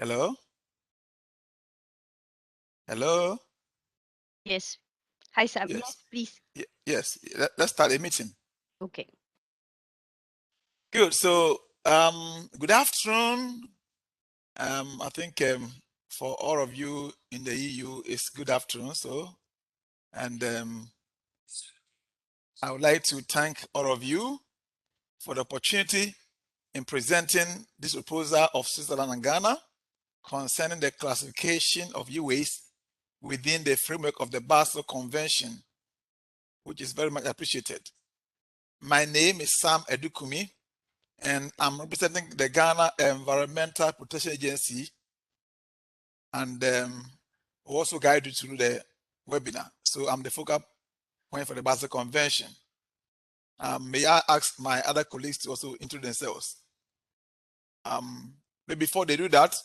Hello? Hello? Yes. Hi, Sam. Yes. Yes, please. Yes. Let's start a meeting. Okay. Good. So, good afternoon. I think for all of you in the EU, it's good afternoon. So, and I would like to thank all of you for the opportunity in presenting this proposal of Switzerland and Ghana concerning the classification of e-waste within the framework of the Basel Convention, which is very much appreciated. My name is Sam Edukumi, and I'm representing the Ghana Environmental Protection Agency, and we'll also guide you through the webinar. So I'm the focal point for the Basel Convention. May I ask my other colleagues to also introduce themselves? But before they do that,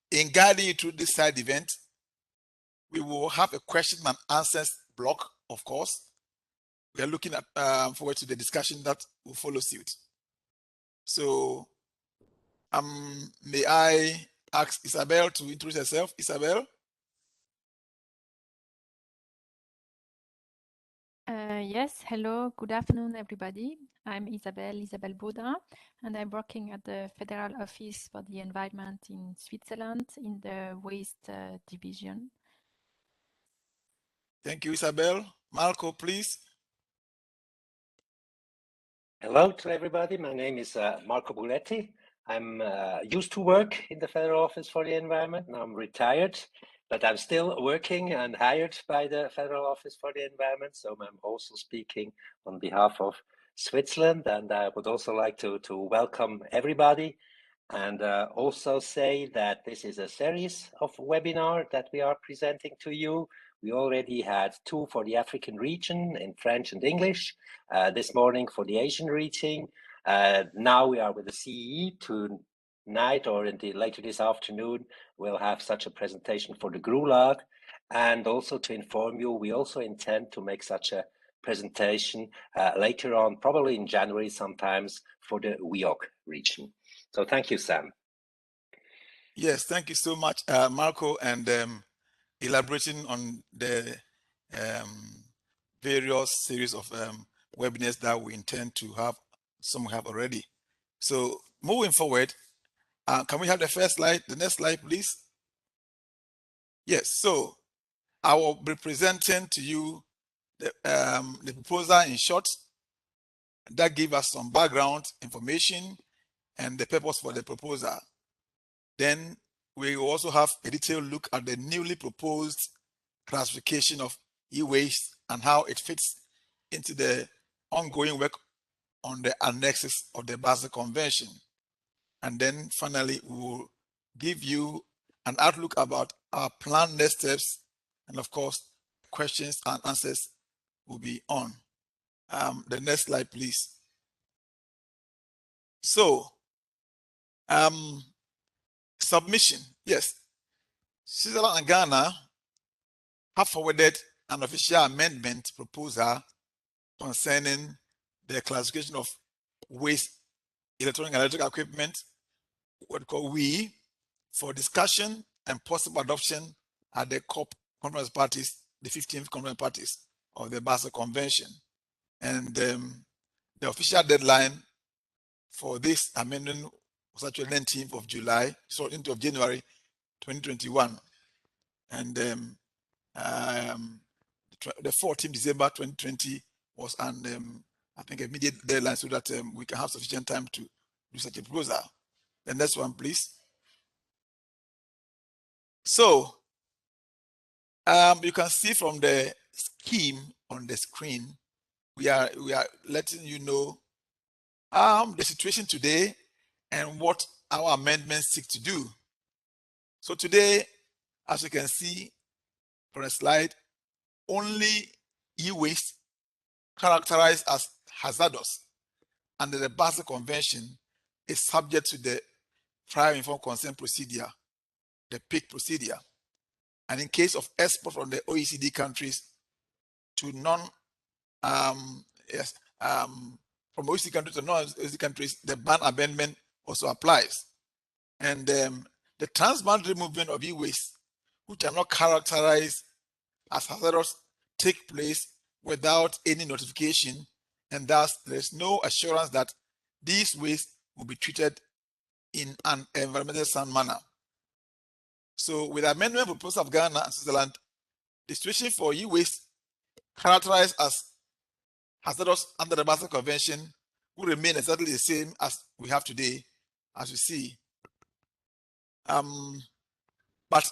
in guiding you through this side event, we will have a question and answers block, of course. We are looking at forward to the discussion that will follow suit. So, may I ask Isabel to introduce herself? Isabel? Yes, hello, good afternoon, everybody. I'm Isabelle Baudrin, and I'm working at the Federal Office for the Environment in Switzerland in the Waste Division. Thank you, Isabel. Marco, please. Hello to everybody. My name is Marco Buletti. I'm used to work in the Federal Office for the Environment. Now I'm retired, but I'm still working and hired by the Federal Office for the Environment. So I'm also speaking on behalf of Switzerland. And I would also like to welcome everybody and also say that this is a series of webinars that we are presenting to you. We already had 2 for the African region in French and English, this morning for the Asian region. Now we are with the CEE. Tonight or later this afternoon, we'll have such a presentation for the GRULAG. And also to inform you, we also intend to make such a presentation later on, probably in January sometimes, for the VIII region. So thank you, Sam. Yes, thank you so much, Marco, and elaborating on the various series of webinars that we intend to have, some we have already. So moving forward, can we have the first slide, the next slide, please? Yes, so I will be presenting to you the proposal in short that give us some background information and the purpose for the proposal. Then we will also have a detailed look at the newly proposed classification of e-waste and how it fits into the ongoing work on the annexes of the Basel Convention. And then finally, we will give you an outlook about our planned next steps. And of course, questions and answers will be on. The next slide, please. So, submission. Yes, Switzerland and Ghana have forwarded an official amendment proposal concerning the classification of waste, electronic and electrical equipment, what we call WEEE, for discussion and possible adoption at the COP conference parties, the 15th conference parties of the Basel Convention. And the official deadline for this amendment was actually 19th of July, so into of January 2021. And the 14th December 2020 was an I think immediate deadline so that we can have sufficient time to do such a proposal. The next one, please. So you can see from the scheme on the screen, we are letting you know the situation today and what our amendments seek to do. So today, as you can see from the slide, only e-waste characterized as hazardous under the Basel Convention is subject to the prior informed consent procedure, the PIC-procedure. And in case of export from the OECD countries to from OECD countries to non-OECD countries, the ban amendment also applies. And the transboundary movement of e-waste, which are not characterized as hazardous, take place without any notification, and thus there is no assurance that these waste will be treated in an environmentally sound manner. So with the amendment proposal of Ghana and Switzerland, the situation for e-waste characterized as hazardous under the Basel Convention will remain exactly the same as we have today, as you see. But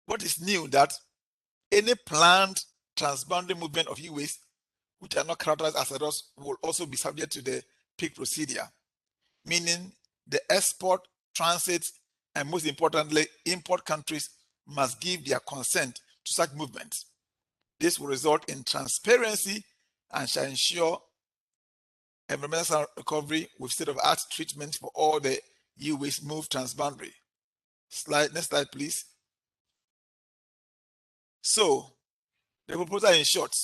what is new that any planned transboundary movement of e-waste which are not characterized as hazardous will also be subject to the PIC procedure, meaning the export, transit, and most importantly, import countries must give their consent to such movements. This will result in transparency and shall ensure environmental recovery with state-of-the-art treatment for all the e-waste moved transboundary. Next slide, please. So, the proposal in short,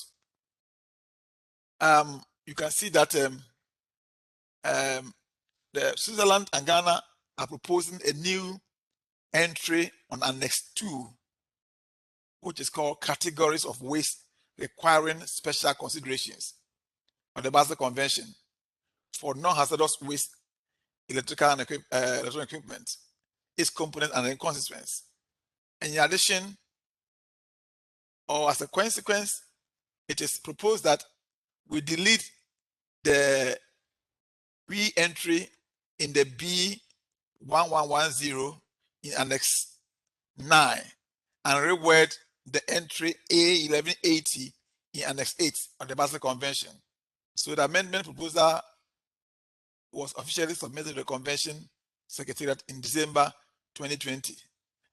you can see that the Switzerland and Ghana are proposing a new entry on Annex II, which is called Categories of Waste Requiring Special Considerations of the Basel Convention for non-hazardous waste, electrical and electronic equipment, its components and consequences. And in addition, or as a consequence, it is proposed that we delete the re-entry in the B1110 in Annex 9 and reword the entry A1180 in Annex 8 of the Basel Convention. So the amendment proposal was officially submitted to the Convention Secretariat in December 2020.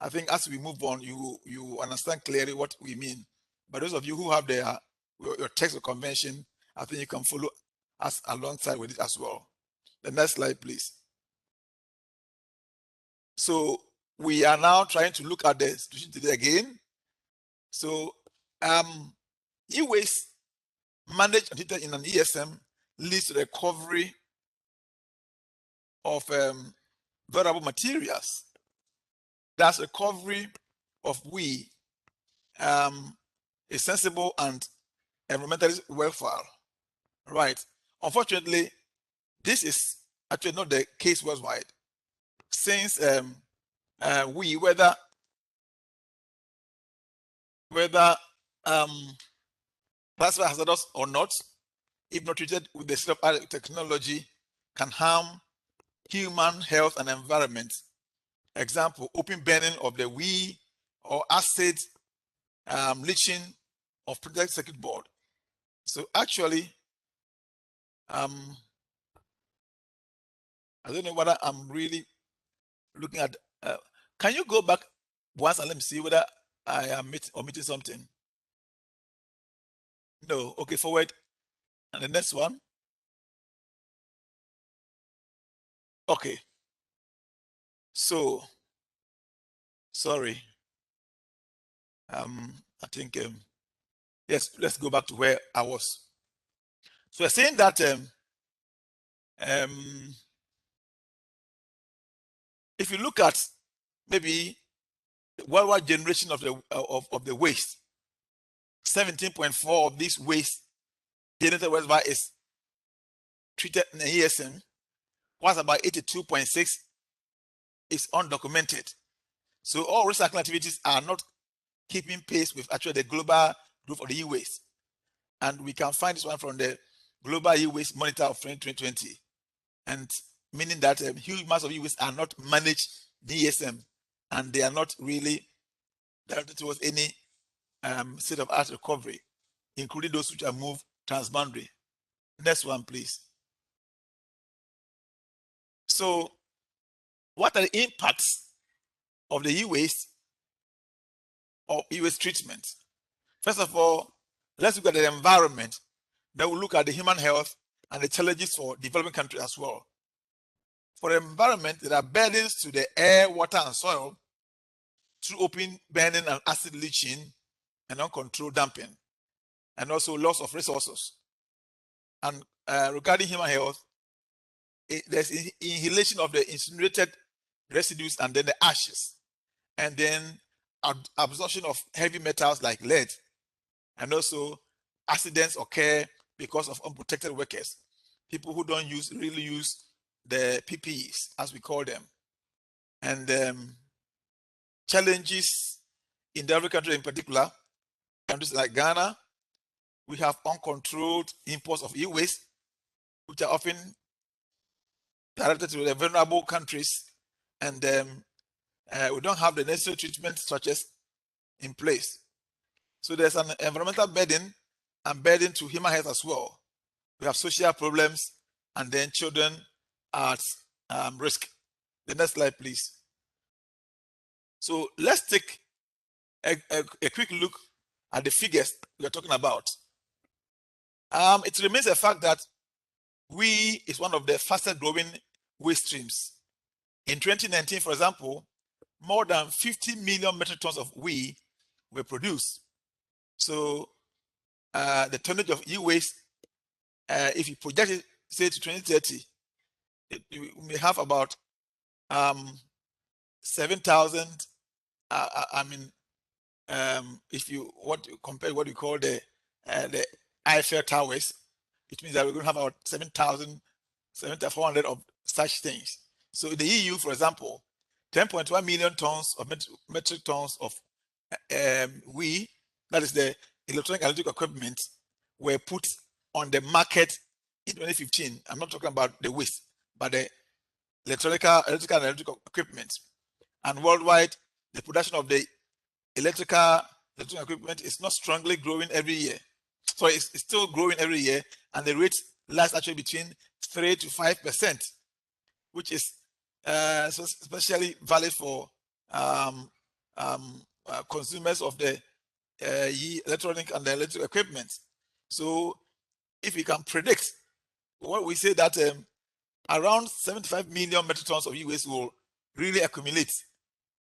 I think as we move on, you understand clearly what we mean. But those of you who have your text of convention, I think you can follow us alongside with it as well. The next slide, please. So we are now trying to look at the situation today again. So e-waste managed and treated in an ESM leads to the recovery of valuable materials. That's recovery of is sensible and environmentally worthwhile, right? Unfortunately, this is actually not the case worldwide, since whether classified hazardous or not, if not treated with the state-of-the-art technology, can harm human health and environment. Example, open burning of the or acid leaching of printed circuit board. So actually, I don't know whether I'm really looking at. Can you go back once and let me see whether I am omitting something? No. Okay, forward. And the next one. Okay. So, sorry. I think yes. Let's go back to where I was. So we're saying that if you look at maybe the worldwide generation of the waste, 17.4 of this waste generated worldwide is treated in the ESM, whilst about 82.6 is undocumented. So all recycling activities are not keeping pace with actually the global growth of the e-waste. And we can find this one from the Global E-Waste Monitor of 2020. And meaning that huge amounts of e-waste are not managed in ESM, and they are not really directed towards any state-of-the-art recovery, including those which are moved transboundary. Next one, please. So what are the impacts of the e-waste or e-waste treatment? First of all, let's look at the environment. Then we'll look at the human health and the challenges for developing countries as well. For the environment, there are burdens to the air, water, and soil through open burning and acid leaching and uncontrolled dumping, and also loss of resources. And regarding human health, there's inhalation of the incinerated residues, and then the ashes, and then absorption of heavy metals like lead, and also accidents occur because of unprotected workers, people who don't really use the PPEs, as we call them, and challenges in the African country in particular, countries like Ghana. We have uncontrolled imports of e-waste, which are often directed to the vulnerable countries, and we don't have the necessary treatment structures in place. So there's an environmental burden and burden to human health as well. We have social problems, and then children at risk. The next slide, please. So let's take a quick look at the figures we are talking about. It remains a fact that WEEE is one of the fastest growing waste streams. In 2019, for example, more than 50 million metric tons of WEEE were produced. So the tonnage of e-waste, if you project it, say to 2030, we may have about 7,000. If you compare what you call the Eiffel Towers, it means that we're going to have about 7,400 of such things. So in the EU, for example, 10.1 million tons of metric tons of WEEE, that is the electronic analytical equipment, were put on the market in 2015. I'm not talking about the waste, but the electrical analytical equipment. And worldwide, the production of the electrical equipment is not strongly growing every year. So it's still growing every year, and the rate lies actually between 3 to 5%, which is especially valid for consumers of the electronic and the electrical equipment. So if we can predict, what we say that around 75 million metric tons of e-waste will really accumulate.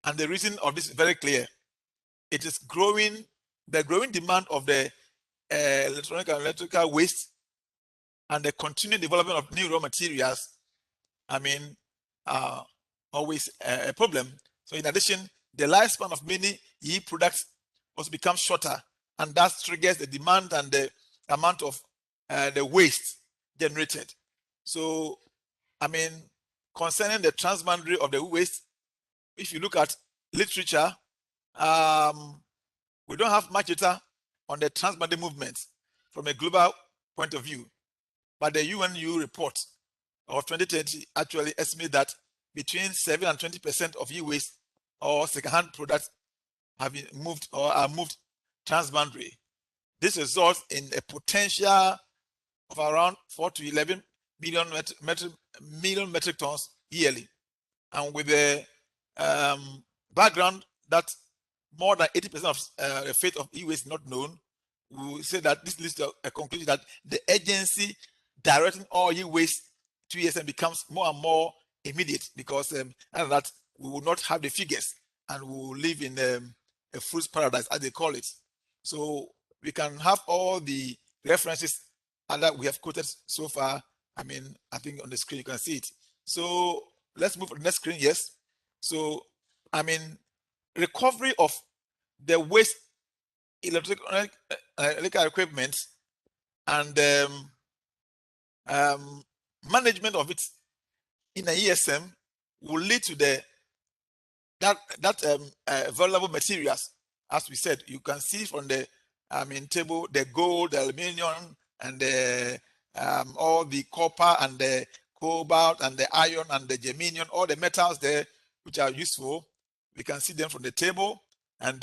And the reason of this is very clear. It is growing, the growing demand of the electronic and electrical waste, and the continued development of new raw materials, always a problem. So in addition, the lifespan of many e products also becomes shorter, and that triggers the demand and the amount of the waste generated. So, concerning the transboundary of the waste, if you look at literature, we don't have much data on the transboundary movement from a global point of view, but the UNU report of 2020 actually estimates that between 7 and 20% of e-waste or secondhand products have been moved or are moved transboundary. This results in a potential of around 4 to 11 million metric tons yearly. And with the background that more than 80% of the fate of e-waste is not known, we will say that this leads to a conclusion that the agency directing all e-waste to ESM becomes more and more immediate, because after that we will not have the figures and we will live in a fool's paradise, as they call it. So we can have all the references that we have quoted so far. I think on the screen you can see it. So let's move to the next screen. Yes. So recovery of the waste electrical equipment and management of it in an ESM will lead to vulnerable materials. As we said, you can see from the table, the gold, the aluminium, and the all the copper and the cobalt and the iron and the germanium, all the metals there which are useful. We can see them from the table, and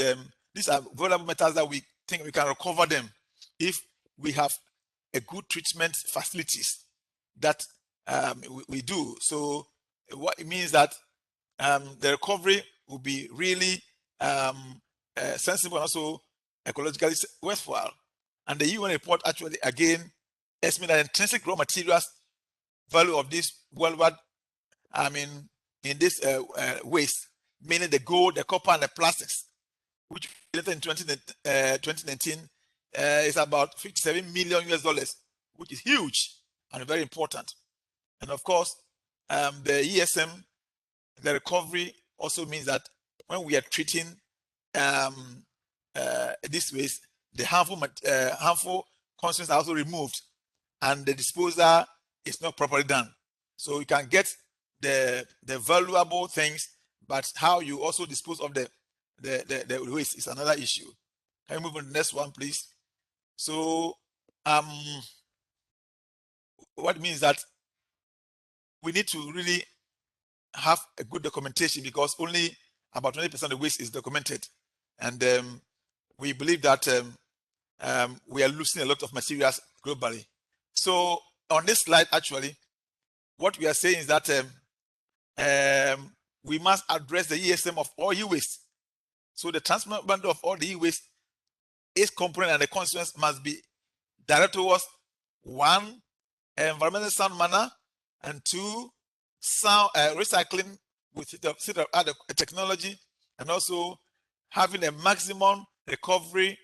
these are vulnerable metals that we think we can recover them if we have a good treatment facilities that we do. So what it means that the recovery will be really sensible and also ecologically worthwhile. And the UN report actually again estimates that intrinsic raw materials value of this worldwide, in this waste, meaning the gold, the copper, and the plastics, which in 2019 is about $57 million, which is huge and very important. And of course, the ESM the recovery also means that when we are treating this waste, the harmful constituents are also removed, and the disposal is not properly done. So you can get the valuable things, but how you also dispose of the waste is another issue. Can you move on to the next one, please? So what it means is that we need to really have a good documentation, because only about 20% of the waste is documented, and we believe that we are losing a lot of materials globally. So on this slide, actually, what we are saying is that we must address the ESM of all e-waste. So the transfer of all the e-waste is component, and the consequence must be directed towards 1, environmental sound manner, and 2, sound recycling with state of art technology, and also having a maximum recovery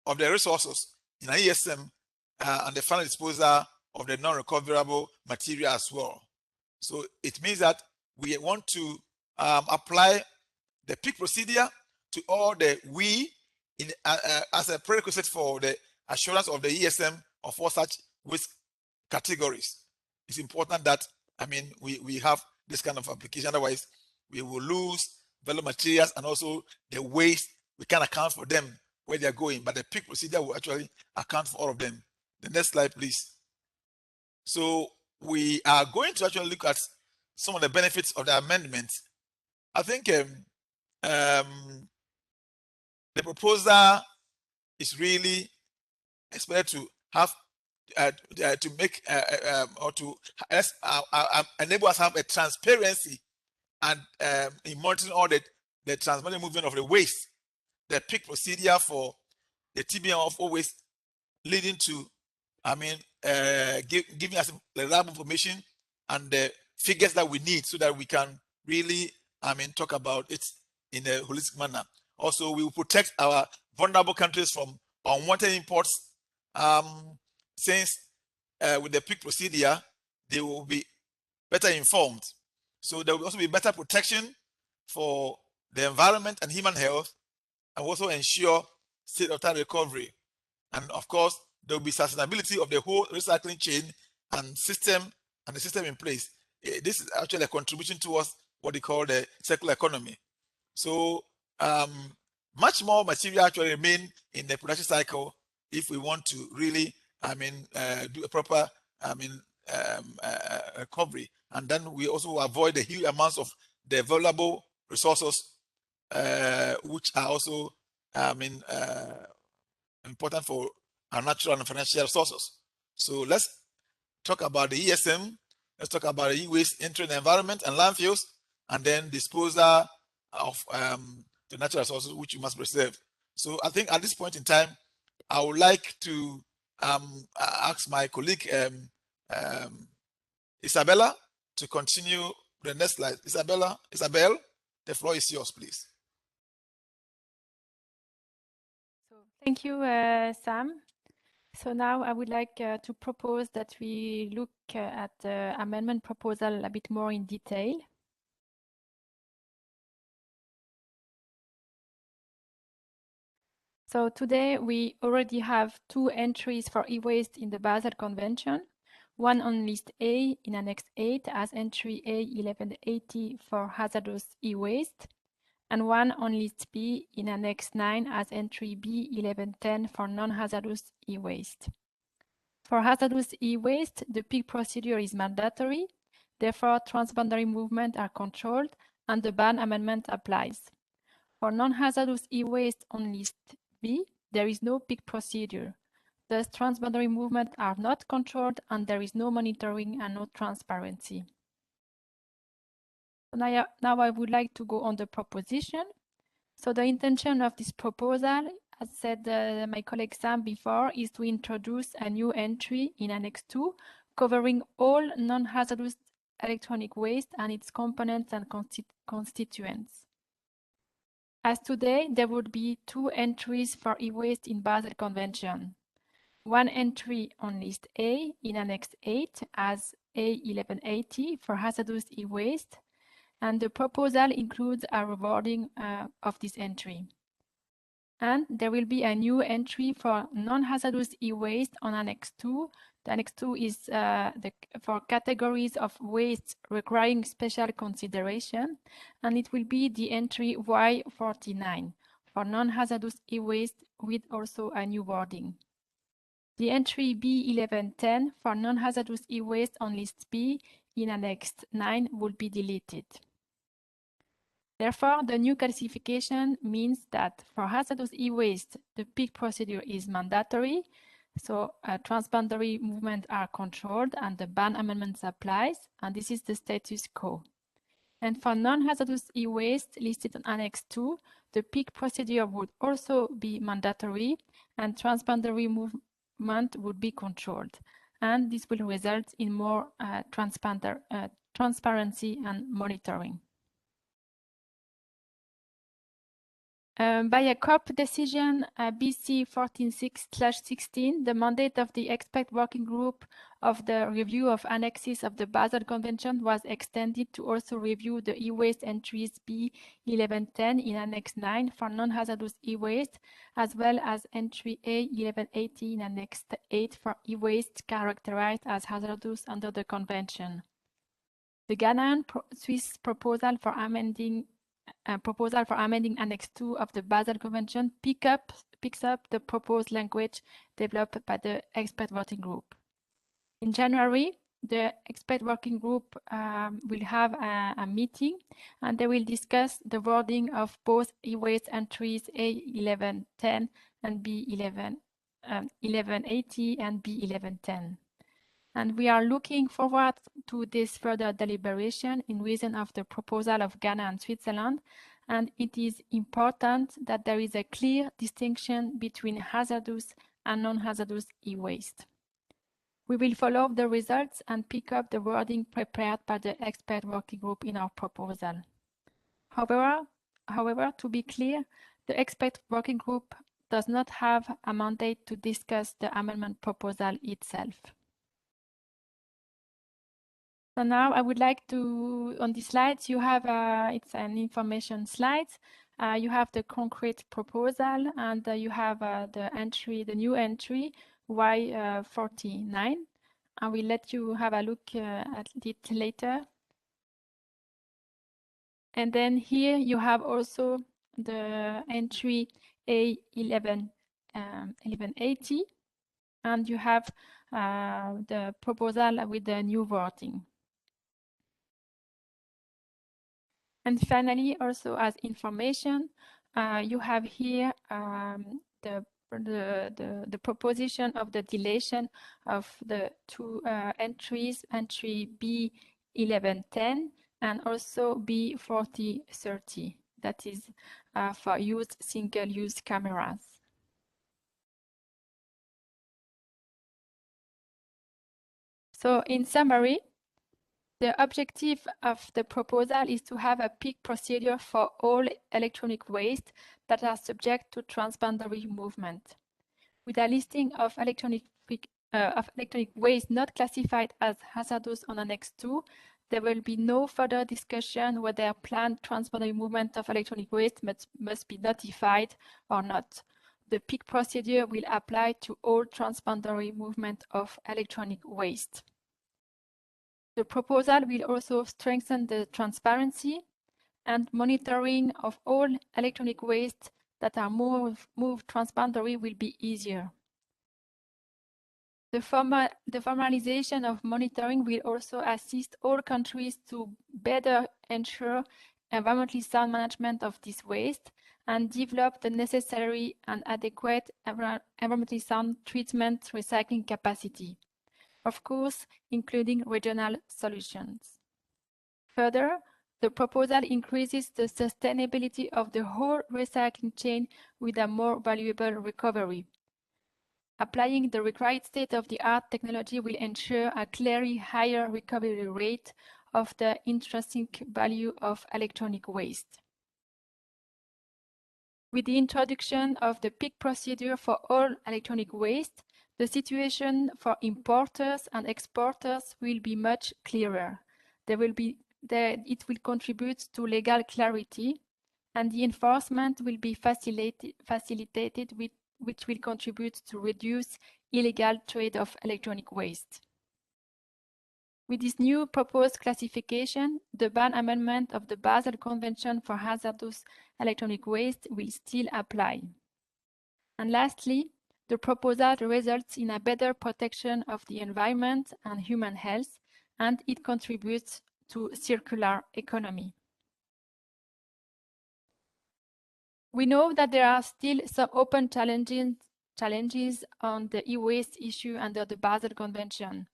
of the resources in an ESM and the final disposal of the non-recoverable material as well. So it means that we want to apply the PIC procedure to all the as a prerequisite for the assurance of the ESM of all such waste categories. It's important that, we have this kind of application, otherwise we will lose valuable materials, and also the waste, we can account for them where they're going, but the PIC procedure will actually account for all of them. The next slide, please. So we are going to actually look at some of the benefits of the amendment. I think the proposal is really expected to have to make or to enable us to have a transparency and in monitoring all the transboundary movement of the waste. The PIC procedure for the TBM of all waste, leading to giving us reliable information and the figures that we need, so that we can really talk about it in a holistic manner. Also, we will protect our vulnerable countries from unwanted imports, since with the PIC procedure, they will be better informed. So there will also be better protection for the environment and human health, and also ensure state-of-the-art recovery. And of course, there will be sustainability of the whole recycling chain and the system in place. This is actually a contribution towards what they call the circular economy. So much more material actually remain in the production cycle if we want to really do a proper recovery, and then we also avoid the huge amounts of the valuable resources which are also important for our natural and financial resources. So let's talk about the ESM. Let's talk about the e-waste entering the environment and landfills, and then disposal of the natural resources which you must preserve. So I think at this point in time, I would like to ask my colleague Isabella to continue the next slide. Isabel, the floor is yours, please. So thank you, Sam. So now I would like to propose that we look at the amendment proposal a bit more in detail. So today we already have 2 entries for e-waste in the Basel Convention, one on list A in Annex 8 as entry A1180 for hazardous e-waste, and one on list B in Annex 9 as entry B1110 for non-hazardous e-waste. For hazardous e-waste, the PIC procedure is mandatory, therefore transboundary movements are controlled and the ban amendment applies. For non-hazardous e-waste on list B, there is no PIC procedure. Thus, transboundary movements are not controlled and there is no monitoring and no transparency. Now I would like to go on the proposition. So the intention of this proposal, as said my colleague Sam before, is to introduce a new entry in Annex II covering all non-hazardous electronic waste and its components and constituents. As today, there would be 2 entries for e-waste in Basel Convention. One entry on list A in Annex 8 as A1180 for hazardous e-waste, and the proposal includes a rewarding of this entry. And there will be a new entry for non-hazardous e-waste on Annex II. The Annex II is for categories of waste requiring special consideration, and it will be the entry Y49 for non-hazardous e-waste with also a new wording. The entry B1110 for non-hazardous e-waste on List B in Annex IX will be deleted. Therefore, the new classification means that for hazardous e-waste, the PIC procedure is mandatory, so transboundary movements are controlled and the ban amendments applies, and this is the status quo. And for non-hazardous e-waste listed on Annex II, the PIC procedure would also be mandatory and transboundary movement would be controlled. And this will result in more transparency and monitoring. By a COP decision BC 146/16, the mandate of the expert working group of the review of annexes of the Basel Convention was extended to also review the e-waste entries B1110 in Annex IX for non-hazardous e-waste, as well as entry A1180 in Annex VIII for e-waste characterized as hazardous under the Convention. The Ghanaian Swiss proposal for amending Annex II of the Basel Convention picks up the proposed language developed by the expert working group. In January, the expert working group will have a meeting, and they will discuss the wording of both e-waste entries A1110 and B1180 and B1110. And we are looking forward to this further deliberation in reason of the proposal of Ghana and Switzerland, and it is important that there is a clear distinction between hazardous and non-hazardous e-waste. We will follow the results and pick up the wording prepared by the expert working group in our proposal. However, to be clear, the expert working group does not have a mandate to discuss the amendment proposal itself. So now I would like to, on the slides, you have, it's an information slide. You have the concrete proposal, and you have the new entry, Y49. I will let you have a look at it later. And then here you have also the entry A1180, and you have the proposal with the new wording. And finally, also as information, you have here the proposition of the deletion of the two entries, entry B1110 and also B4030, that is for used single-use cameras. So in summary, the objective of the proposal is to have a PIC procedure for all electronic waste that are subject to transboundary movement. With a listing of electronic waste not classified as hazardous on Annex II, there will be no further discussion whether planned transboundary movement of electronic waste must be notified or not. The PIC procedure will apply to all transboundary movement of electronic waste. The proposal will also strengthen the transparency and monitoring of all electronic waste that are moved transboundary will be easier. The formalization of monitoring will also assist all countries to better ensure environmentally sound management of this waste and develop the necessary and adequate environmentally sound treatment recycling capacity, of course, including regional solutions. Further, the proposal increases the sustainability of the whole recycling chain with a more valuable recovery. Applying the required state-of-the-art technology will ensure a clearly higher recovery rate of the intrinsic value of electronic waste. With the introduction of the PIC procedure for all electronic waste, the situation for importers and exporters will be much clearer. There will it will contribute to legal clarity, and the enforcement will be facilitated, which will contribute to reduce illegal trade of electronic waste. With this new proposed classification, the ban amendment of the Basel Convention for hazardous electronic waste will still apply. And lastly, the proposal results in a better protection of the environment and human health, and it contributes to circular economy. We know that there are still some open challenges on the e-waste issue under the Basel Convention.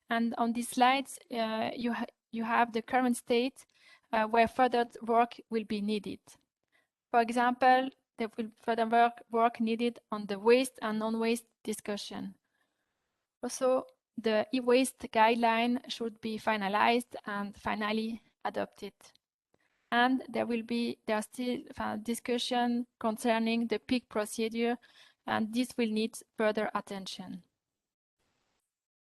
And on these slides, you have the current state where further work will be needed. For example, there will further work needed on the waste and non-waste discussion. Also, the e-waste guideline should be finalized and finally adopted. And there are still discussion concerning the PIC procedure, and this will need further attention.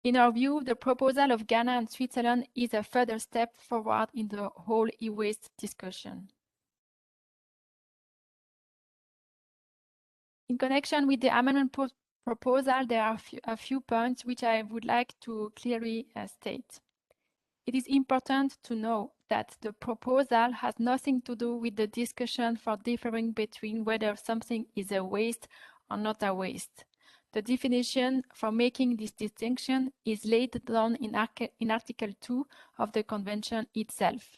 In our view, the proposal of Ghana and Switzerland is a further step forward in the whole e-waste discussion. In connection with the amendment proposal, there are a few points which I would like to clearly state. It is important to know that the proposal has nothing to do with the discussion for differing between whether something is a waste or not a waste. The definition for making this distinction is laid down in Article 2 of the Convention itself.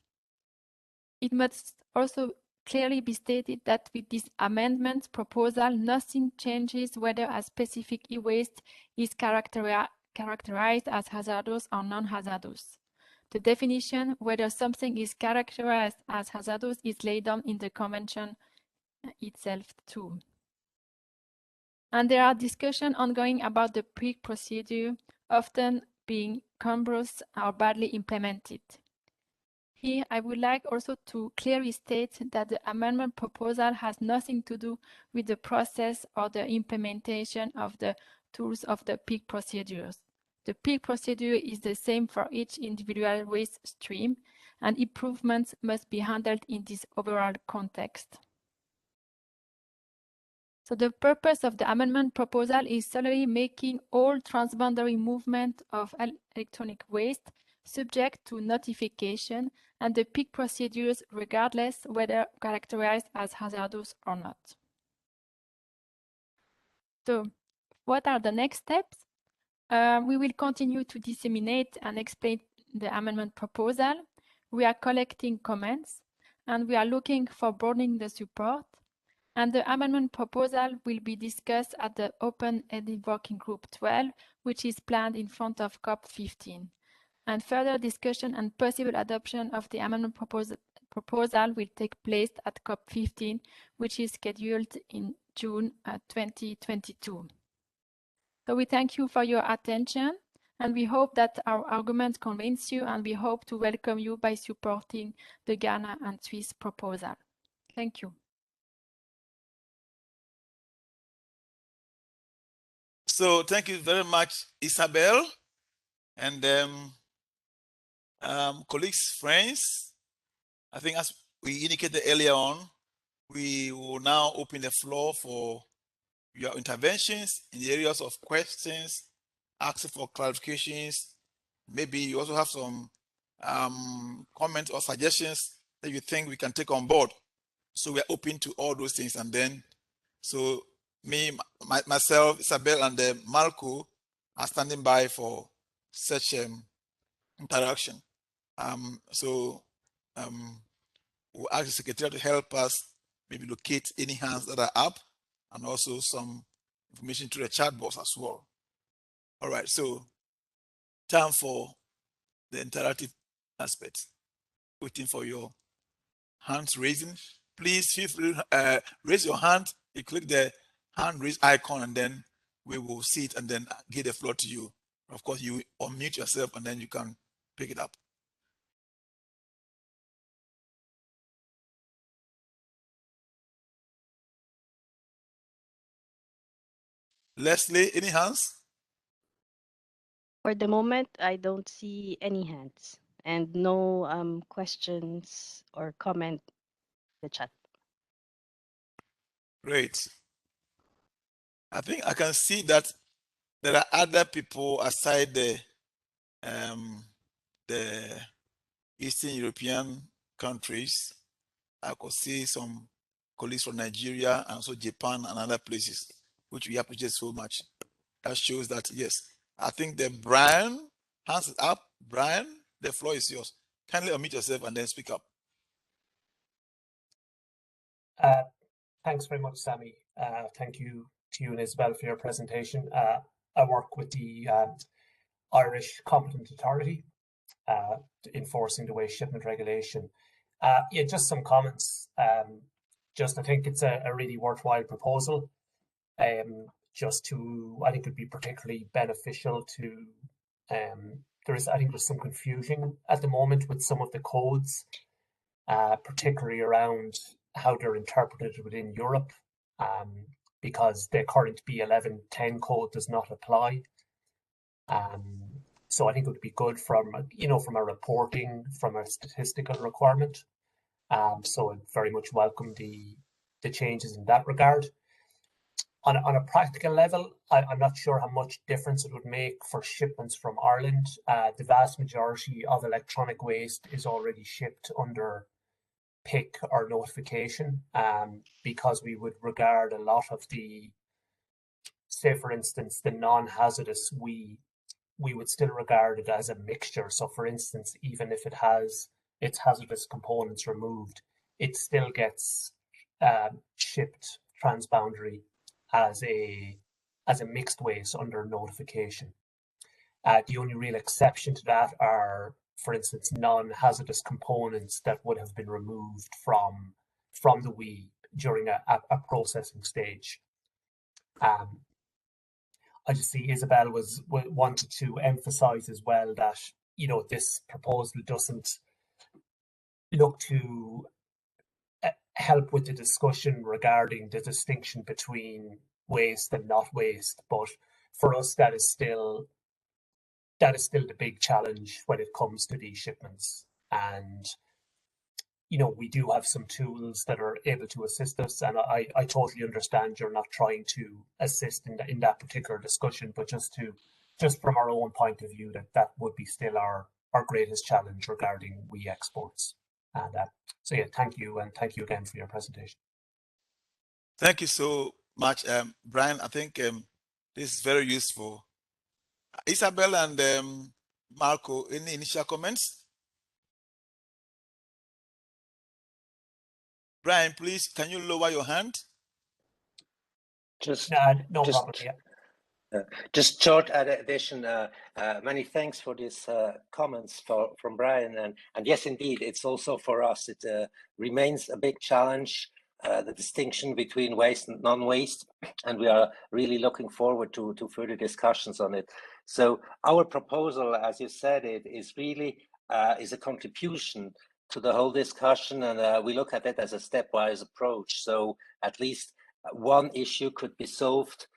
It must also clearly be stated that with this amendment proposal, nothing changes whether a specific e-waste is characterized as hazardous or non-hazardous. The definition whether something is characterized as hazardous is laid down in the Convention itself too. And there are discussions ongoing about the PIC procedure, often being cumbrous or badly implemented. Here, I would like also to clearly state that the amendment proposal has nothing to do with the process or the implementation of the tools of the PIC procedures. The PIC procedure is the same for each individual waste stream, and improvements must be handled in this overall context. So the purpose of the amendment proposal is solely making all transboundary movement of electronic waste subject to notification and the PIC procedures regardless whether characterized as hazardous or not. So what are the next steps? We will continue to disseminate and explain the amendment proposal. We are collecting comments and we are looking for broadening the support. And the amendment proposal will be discussed at the Open-Ended Working Group 12, which is planned in front of COP15. And further discussion and possible adoption of the amendment proposal will take place at COP15, which is scheduled in June 2022. So we thank you for your attention, and we hope that our arguments convince you, and we hope to welcome you by supporting the Ghana and Swiss proposal. Thank you. So thank you very much, Isabel, and colleagues, friends. I think as we indicated earlier on, we will now open the floor for your interventions in the areas of questions, asking for clarifications. Maybe you also have some comments or suggestions that you think we can take on board. So we are open to all those things. And then, so me, myself, Isabel, and Marco are standing by for such interaction. We'll ask the secretary to help us maybe locate any hands that are up and also some information to the chat box as well. All right, so time for the interactive aspect. Waiting for your hands raising. Please feel free to raise your hand. You click the hand raise icon and then we will see it and then give the floor to you. Of course, you unmute yourself and then you can pick it up. Leslie, any hands? For the moment, I don't see any hands. and no questions or comment in the chat. Great. I think I can see that there are other people aside the Eastern European countries. I could see some colleagues from Nigeria and also Japan and other places, which we appreciate so much. That shows that, yes, I think the Brian, hands up. Brian, the floor is yours. Kindly unmute yourself and then speak up. Thanks very much, Sammy. Thank you to you and Isabel for your presentation. I work with the Irish Competent Authority enforcing the waste shipment regulation. Yeah, just some comments. I think it's a really worthwhile proposal. I think it'd be particularly beneficial to, I think there's some confusion at the moment with some of the codes, particularly around how they're interpreted within Europe, because the current B1110 code does not apply. So I think it would be good from a reporting, from a statistical requirement. So I very much welcome the changes in that regard. On a practical level, I'm not sure how much difference it would make for shipments from Ireland. The vast majority of electronic waste is already shipped under PIC or notification, because we would regard a lot of the, say for instance, the non-hazardous, we would still regard it as a mixture. So for instance, even if it has its hazardous components removed, it still gets shipped transboundary as a mixed waste under notification. The only real exception to that are, for instance, non-hazardous components that would have been removed from the WEEE during a processing stage. I just see Isabel wanted to emphasize as well that, this proposal doesn't look to help with the discussion regarding the distinction between waste and not waste, but for us that is still the big challenge when it comes to these shipments. And we do have some tools that are able to assist us, and I totally understand you're not trying to assist in that particular discussion, but just from our own point of view, that would be still our greatest challenge regarding WEEE exports. And so yeah, thank you, and thank you again for your presentation. Thank you so much, Brian. I think this is very useful. Isabel and Marco, any initial comments? Brian, please, can you lower your hand? No problem. Yeah. Just short addition. Many thanks for these comments from Brian. And yes, indeed, it's also for us. It remains a big challenge, the distinction between waste and non-waste, and we are really looking forward to further discussions on it. So our proposal, as you said, it is really is a contribution to the whole discussion, and we look at it as a stepwise approach. So at least one issue could be solved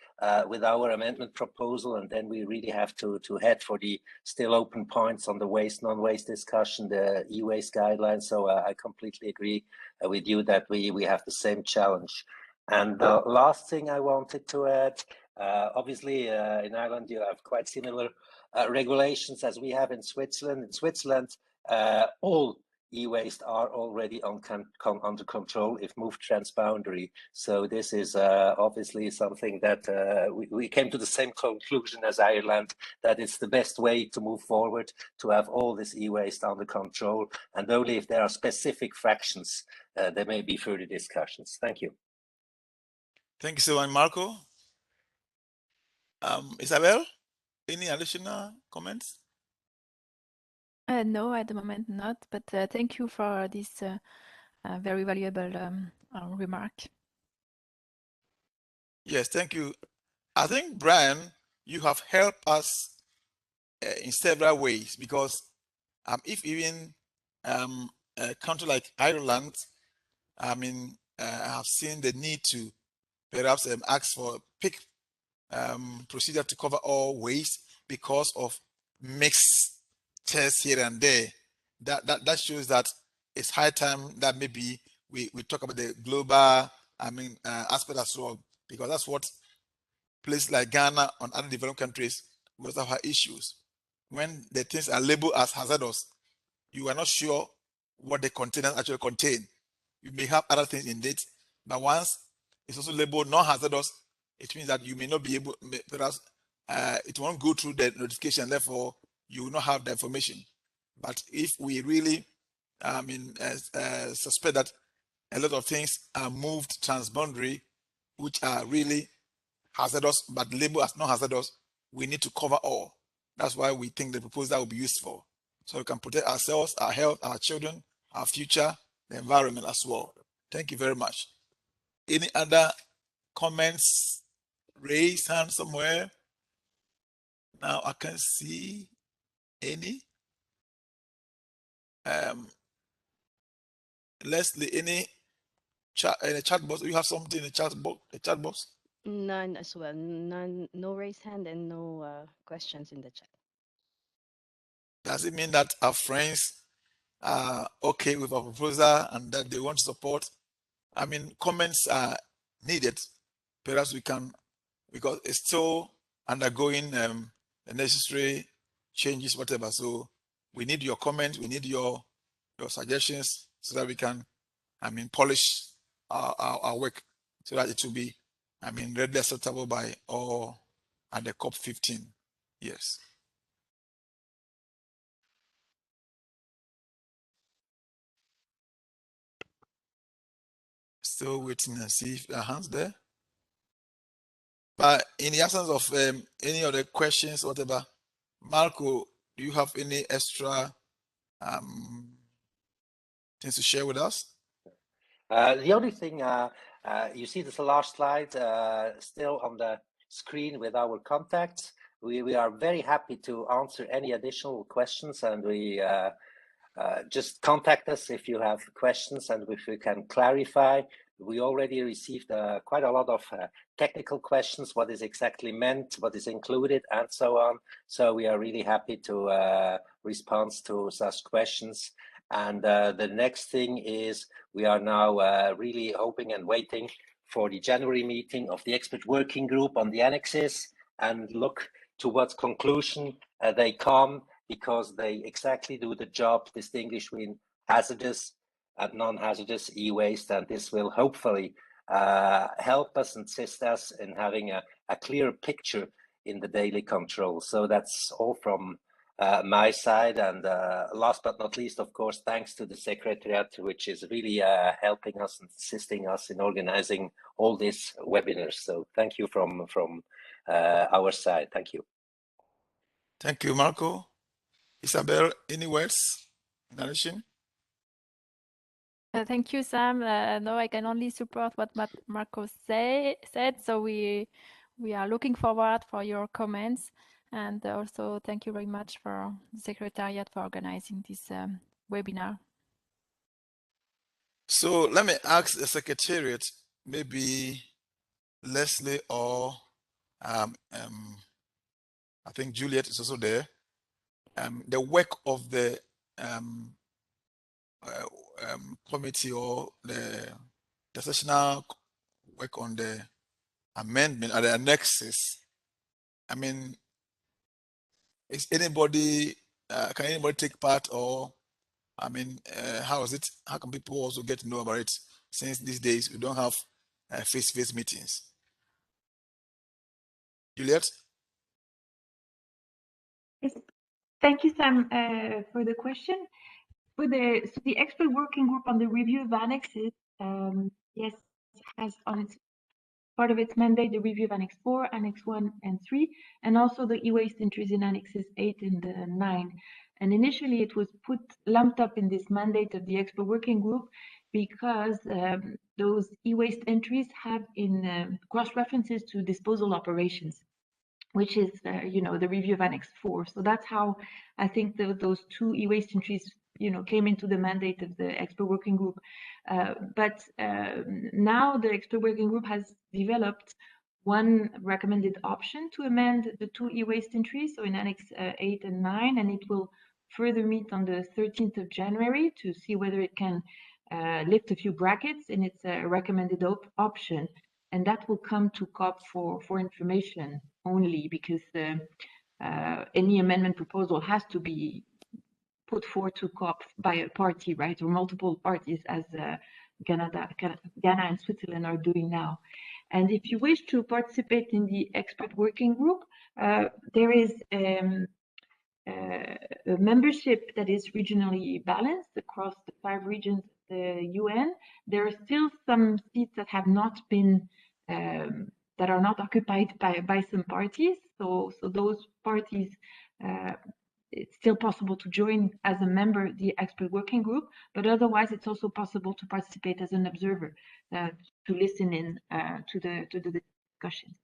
with our amendment proposal, and then we really have to head for the still open points on the waste, non-waste discussion, the e-waste guidelines. So I completely agree with you that we have the same challenge. And the last thing I wanted to add, obviously in Ireland you have quite similar regulations as we have in Switzerland. In Switzerland, all e-waste are already under control if moved transboundary. So this is obviously something that we came to the same conclusion as Ireland, that it's the best way to move forward, to have all this e-waste under control. And only if there are specific fractions, there may be further discussions. Thank you. Thank you so much, Marco. Isabel, any additional comments? No, at the moment not, but thank you for this very valuable remark. Yes, thank you. I think, Brian, you have helped us in several ways, because if even a country like Ireland, I have seen the need to perhaps ask for a PIC procedure to cover all waste because of mixed tests here and there. that shows that it's high time that maybe we talk about the global, aspect as well, because that's what places like Ghana and other developed countries we also have issues. When the things are labeled as hazardous, you are not sure what the containers actually contain. You may have other things in it, but once it's also labeled non-hazardous, it means that you may not be able, perhaps it won't go through the notification, therefore you will not have the information. But if we really suspect that a lot of things are moved transboundary, which are really hazardous but labeled as non-hazardous, we need to cover all. That's why we think the proposal will be useful, so we can protect ourselves, our health, our children, our future, the environment as well. Thank you very much. Any other comments? Raise hand somewhere. Now I can see any. Leslie, any chat box? You have something in the chat box? The chat box? None as well. None. No raised hand and no questions in the chat. Does it mean that our friends are okay with our proposal and that they want to support? Comments are needed. Perhaps we can, because it's still undergoing the necessary changes, whatever. So we need your comments, we need your suggestions, so that we can, polish our work, so that it will be, readily acceptable by all at the COP15. Yes. Still waiting and see if there are hands there. But in the absence of any other questions, whatever, Marco, do you have any extra things to share with us? The only thing, you see this last slide still on the screen with our contacts. We are very happy to answer any additional questions, and we just contact us if you have questions and if we can clarify. We already received quite a lot of technical questions, what is exactly meant, what is included, and so on. So we are really happy to respond to such questions. And the next thing is we are now really hoping and waiting for the January meeting of the expert working group on the annexes, and look to what conclusion they come, because they exactly do the job distinguish between hazardous and non-hazardous e-waste, and this will hopefully help us and assist us in having a clearer picture in the daily control. So that's all from my side, and last but not least, of course, thanks to the Secretariat, which is really helping us and assisting us in organizing all these webinars. So thank you from our side. Thank you. Thank you, Marco. Isabel, any words in addition? Thank you, Sam. No, I can only support what Marco said. So we are looking forward for your comments, and also thank you very much for the Secretariat for organizing this webinar. So let me ask the Secretariat, maybe Leslie or I think Juliet is also there. The work of the committee, or the sessional work on the amendment or the annexes. Is anybody, can anybody take part, or how is it? How can people also get to know about it, since these days we don't have face-to-face meetings? Juliet? Yes, thank you, Sam, for the question. So the expert working group on the review of annexes, yes, has on its part of its mandate the review of Annex IV, Annex I and III, and also the e-waste entries in Annexes 8 and 9. And initially it was lumped up in this mandate of the expert working group because those e-waste entries have in cross-references to disposal operations, which is, the review of Annex IV. So that's how I think those two e-waste entries, came into the mandate of the expert working group. But now the expert working group has developed one recommended option to amend the two e-waste entries, so in Annex 8 and 9, and it will further meet on the 13th of January to see whether it can lift a few brackets in its recommended option. And that will come to COP for information only, because any amendment proposal has to be put forward to COP by a party, right, or multiple parties, as Ghana and Switzerland are doing now. And if you wish to participate in the expert working group, there is a membership that is regionally balanced across the 5 regions of the UN. There are still some seats that have not been that are not occupied by some parties. So those parties, it's still possible to join as a member the expert working group, but otherwise it's also possible to participate as an observer, to listen in to the discussion.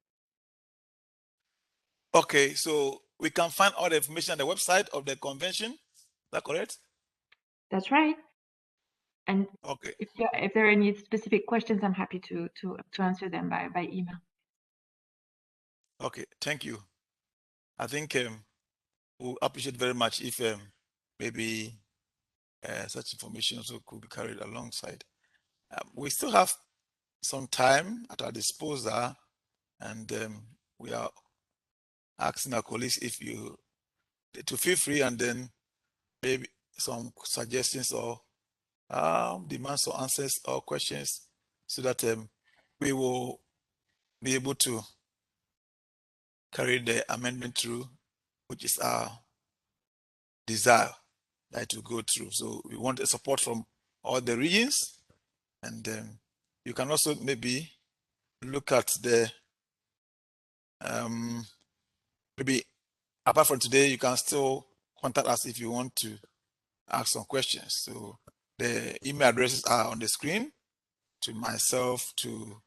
Okay, so we can find all the information on the website of the convention. Is that correct? That's right. And okay, if there are any specific questions, I'm happy to answer them by email. Okay, thank you. I think we'll appreciate very much if maybe such information also could be carried alongside. We still have some time at our disposal, and we are asking our colleagues if you to feel free, and then maybe some suggestions or demands or answers or questions, so that we will be able to carry the amendment through, which is our desire that to go through. So we want the support from all the regions, and you can also maybe look at the maybe apart from today, you can still contact us if you want to ask some questions. So the email addresses are on the screen, to myself, to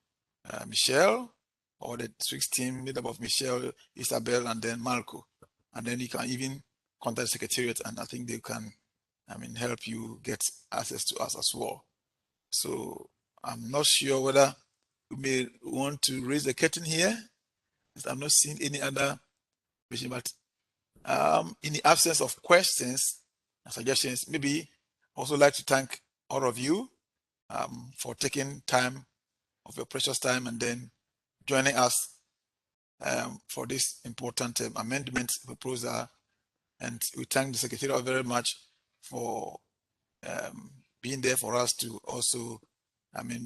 Michelle, or the Swiss team made up of Michelle, Isabel, and then Marco. And then you can even contact the Secretariat, and I think they can, help you get access to us as well. So I'm not sure whether we may want to raise the curtain here. I'm not seeing any other question, but in the absence of questions and suggestions, maybe also like to thank all of you for taking time of your precious time and then joining us for this important amendment proposal. And we thank the Secretariat very much for being there for us to also,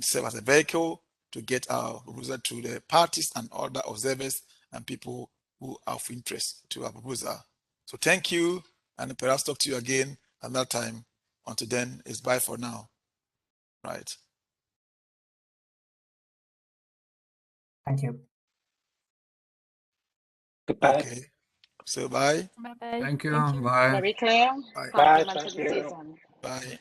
serve as a vehicle to get our proposal to the parties and other observers and people who are of interest to our proposal. So thank you, and perhaps talk to you again another time. Until then, it's bye for now. Right. Thank you. Goodbye. Okay. So bye. Bye-bye. Thank you. Thank you. Bye. Very clear. Bye. Bye. Compliment to Thank the you. season. Bye.